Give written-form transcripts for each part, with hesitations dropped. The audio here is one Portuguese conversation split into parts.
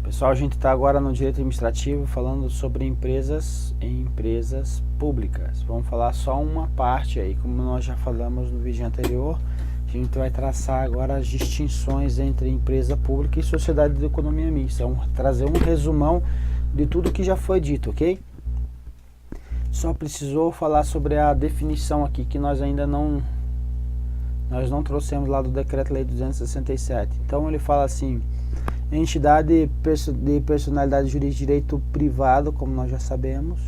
Pessoal, a gente está agora no direito administrativo falando sobre empresas públicas. Vamos falar só uma parte aí, como nós já falamos no vídeo anterior. A gente vai traçar agora as distinções entre empresa pública e sociedade de economia mista. Vamos trazer um resumão de tudo que já foi dito, ok? Só precisou falar sobre a definição aqui, que nós ainda não trouxemos lá do Decreto-Lei 267. Então ele fala assim: entidade de personalidade jurídica de direito privado, como nós já sabemos,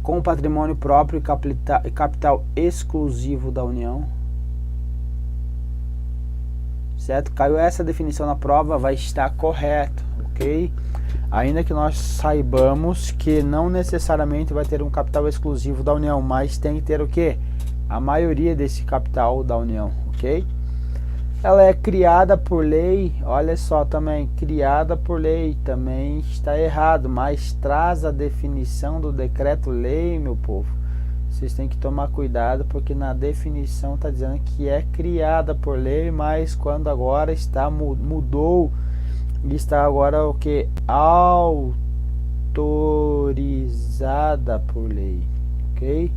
com patrimônio próprio e capital exclusivo da União. Certo? Caiu essa definição na prova, vai estar correto, ok? Ainda que nós saibamos que não necessariamente vai ter um capital exclusivo da União, mas tem que ter o quê? A maioria desse capital da União, ok? Ela é criada por lei, olha só também, criada por lei, também está errado, mas traz a definição do decreto-lei, meu povo. Vocês têm que tomar cuidado, porque na definição está dizendo que é criada por lei, mas quando agora mudou, está agora o que? Autorizada por lei, ok?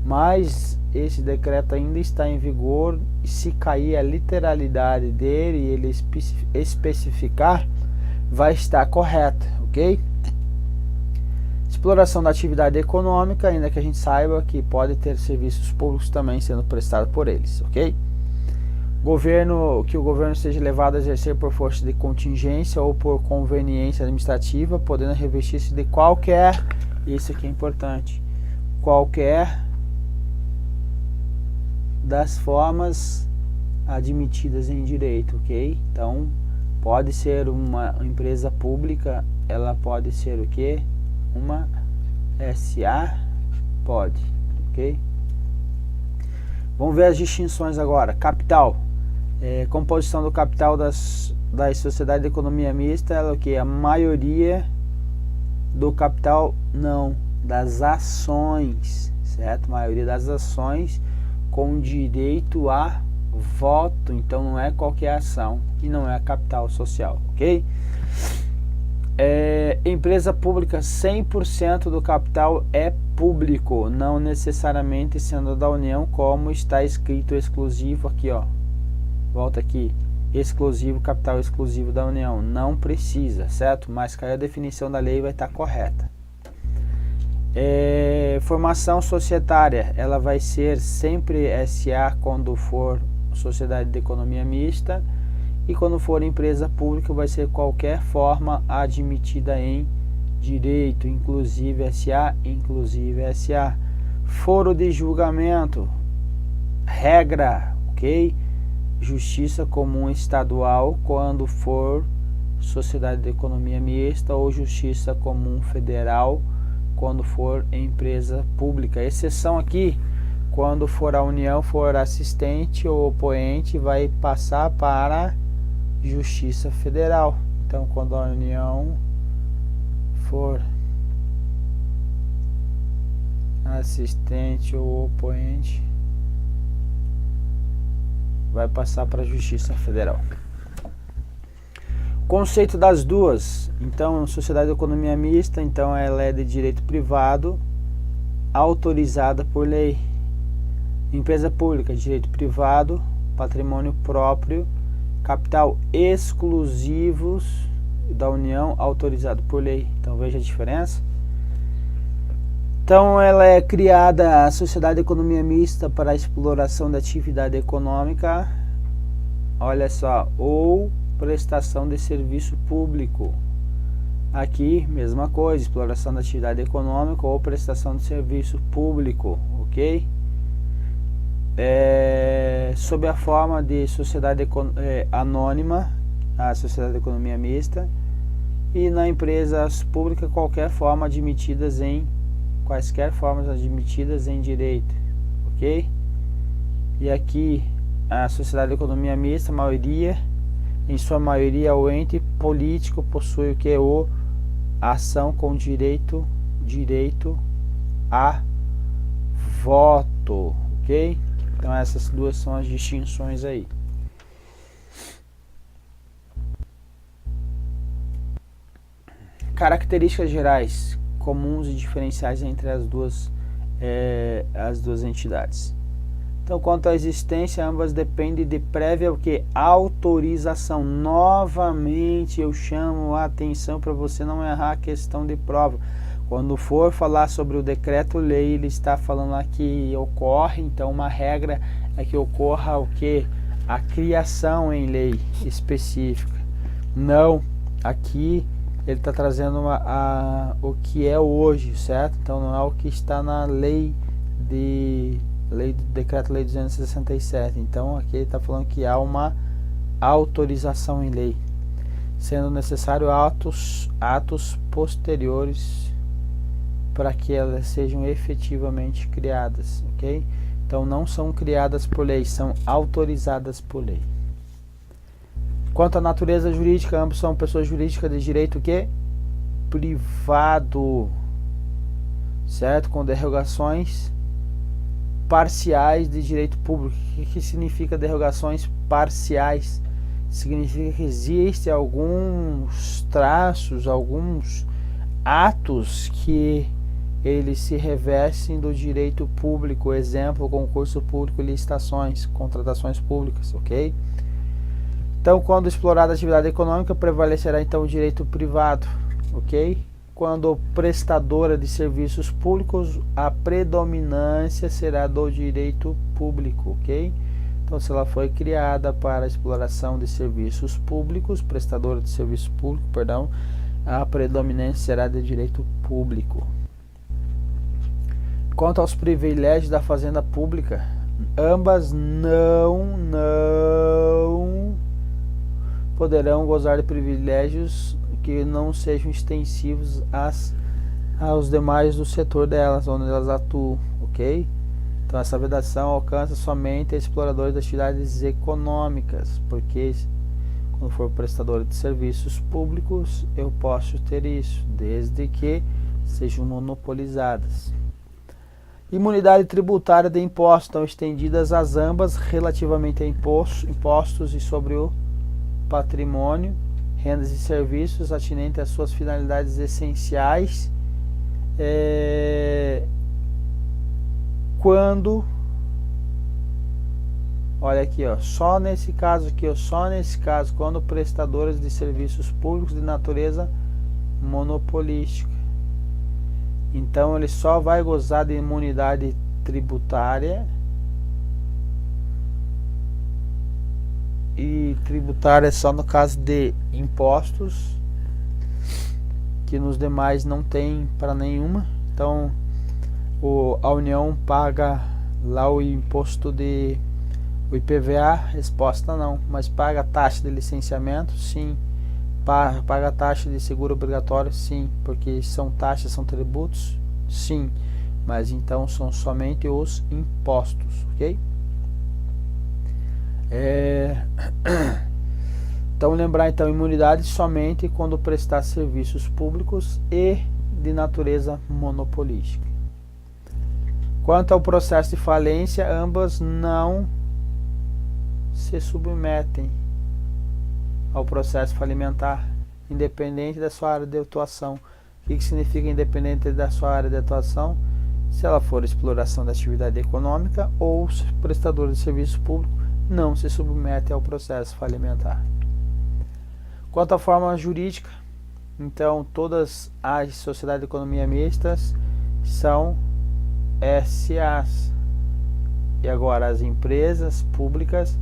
Mas esse decreto ainda está em vigor, e se cair a literalidade dele e ele especificar, vai estar correto, ok? Exploração da atividade econômica, ainda que a gente saiba que pode ter serviços públicos também sendo prestados por eles, ok? Que o governo seja levado a exercer por força de contingência ou por conveniência administrativa, podendo revestir-se de qualquer, isso aqui é importante, qualquer das formas admitidas em direito, ok? Então, pode ser uma empresa pública, ela pode ser o que? Uma SA? Pode, ok? Vamos ver as distinções agora. Capital. Composição do capital das sociedades de economia mista, ela é o que? A maioria do capital, não, das ações, certo? A maioria das ações com direito a voto, então não é qualquer ação e não é capital social, ok? Empresa pública, 100% do capital é público, não necessariamente sendo da União, como está escrito exclusivo aqui, ó. Volta aqui, exclusivo, capital exclusivo da União, não precisa, certo? Mas caiu a definição da lei, vai estar correta. Formação societária, ela vai ser sempre SA quando for sociedade de economia mista, e quando for empresa pública vai ser qualquer forma admitida em direito, inclusive SA, Foro de julgamento, regra, ok? Justiça comum estadual quando for sociedade de economia mista, ou justiça comum federal quando for empresa pública. Exceção aqui, quando for a União, for assistente ou opoente, vai passar para Justiça Federal. Então, quando a União for assistente ou opoente, vai passar para a Justiça Federal. Conceito das duas. Então, sociedade de economia mista, então ela é de direito privado, autorizada por lei. Empresa pública, direito privado, patrimônio próprio, capital exclusivos da União, autorizado por lei. Então veja a diferença. Então ela é criada a sociedade de economia mista para a exploração da atividade econômica, olha só, ou prestação de serviço público. Aqui, mesma coisa, exploração da atividade econômica ou prestação de serviço público, ok? Sob a forma de sociedade anônima, a sociedade de economia mista, e na empresa pública quaisquer formas admitidas em direito, ok? E aqui a sociedade de economia mista, em sua maioria o ente político possui o que? Ação com direito a voto, ok? Então essas duas são as distinções aí. características gerais, comuns e diferenciais entre as duas entidades. Então, quanto à existência, ambas dependem de prévia o que? Autorização. Novamente, eu chamo a atenção para você não errar a questão de prova. Quando for falar sobre o decreto-lei, ele está falando lá que ocorre, então uma regra é que ocorra o que? A criação em lei específica. Não, aqui ele está trazendo o que é hoje, certo? Então não é o que está na lei do decreto-lei 267. Então aqui ele está falando que há uma autorização em lei, sendo necessário atos posteriores para que elas sejam efetivamente criadas, ok? Então não são criadas por lei, são autorizadas por lei. Quanto à natureza jurídica, ambos são pessoas jurídicas de direito o quê? Privado, certo? Com derrogações parciais de direito público. O que significa derrogações parciais? Significa que existem alguns traços, alguns atos que eles se revestem do direito público, exemplo, concurso público, licitações, contratações públicas, ok? Então, quando explorada a atividade econômica, prevalecerá então o direito privado, ok? Quando prestadora de serviços públicos, a predominância será do direito público, ok? Então, se ela foi criada para a exploração de serviços públicos, prestadora de serviços públicos, perdão, a predominância será de direito público. Quanto aos privilégios da fazenda pública, ambas não poderão gozar de privilégios que não sejam extensivos aos demais do setor delas, onde elas atuam, ok? Então essa vedação alcança somente exploradores das atividades econômicas, porque quando for prestador de serviços públicos, eu posso ter isso, desde que sejam monopolizadas. Imunidade tributária de impostos, estão estendidas as ambas relativamente a impostos e sobre o patrimônio, rendas e serviços atinentes às suas finalidades essenciais, quando, olha aqui, ó, só nesse caso, quando prestadores de serviços públicos de natureza monopolística. Então ele só vai gozar de imunidade tributária, e tributária só no caso de impostos, que nos demais não tem para nenhuma. Então a União paga lá o imposto o IPVA, resposta não, mas paga a taxa de licenciamento, sim. Paga a taxa de seguro obrigatório, sim, porque são taxas, são tributos, sim, mas então são somente os impostos, ok? Então lembrar então, imunidade somente quando prestar serviços públicos e de natureza monopolística. Quanto ao processo de falência, ambas não se submetem ao processo falimentar, independente da sua área de atuação. O que significa independente da sua área de atuação? Se ela for exploração da atividade econômica ou prestador de serviço público, não se submete ao processo falimentar. Quanto à forma jurídica, então todas as sociedades de economia mistas são SAs. E agora as empresas públicas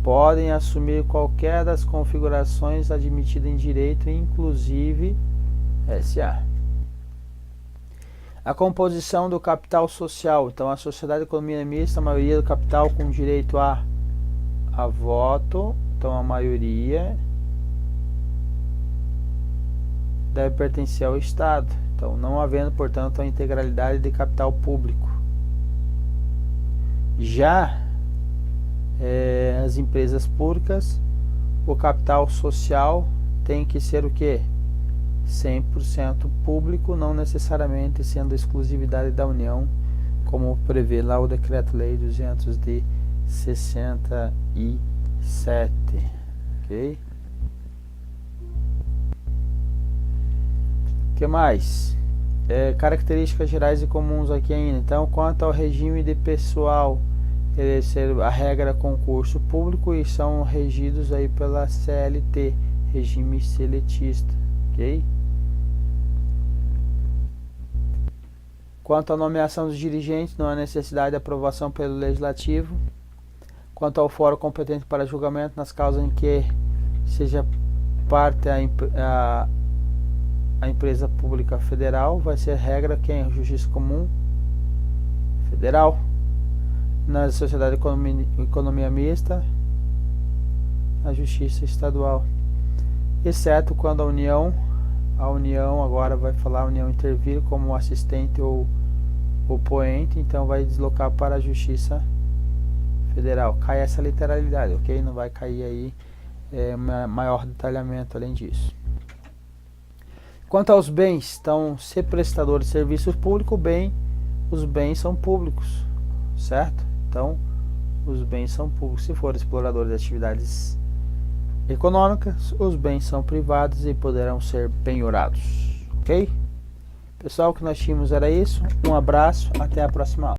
podem assumir qualquer das configurações admitidas em direito, inclusive SA. A composição do capital social. Então, a sociedade de economia mista, a maioria do capital com direito a voto. Então, a maioria deve pertencer ao Estado. Então, não havendo, portanto, a integralidade de capital público. Já as empresas públicas, o capital social tem que ser o quê? 100% público, não necessariamente sendo exclusividade da União, como prevê lá o Decreto-Lei 267, ok? Que mais? Características gerais e comuns aqui ainda. Então, quanto ao regime de pessoal, a regra concurso público e são regidos aí pela CLT, regime seletista, ok? Quanto à nomeação dos dirigentes, não há necessidade de aprovação pelo Legislativo. Quanto ao fórum competente para julgamento nas causas em que seja parte a empresa pública federal, vai ser regra quem? Justiça Comum Federal. Na sociedade de economia mista, a Justiça Estadual. Exceto quando a União agora vai falar, a União intervir como assistente ou poente, então vai deslocar para a Justiça Federal. Cai essa literalidade, ok? Não vai cair aí maior detalhamento além disso. Quanto aos bens, então, ser prestador de serviços públicos, os bens são públicos, certo? Então, os bens são públicos. Se for explorador de atividades econômicas, os bens são privados e poderão ser penhorados, ok? Pessoal, o que nós tínhamos era isso. Um abraço, até a próxima aula.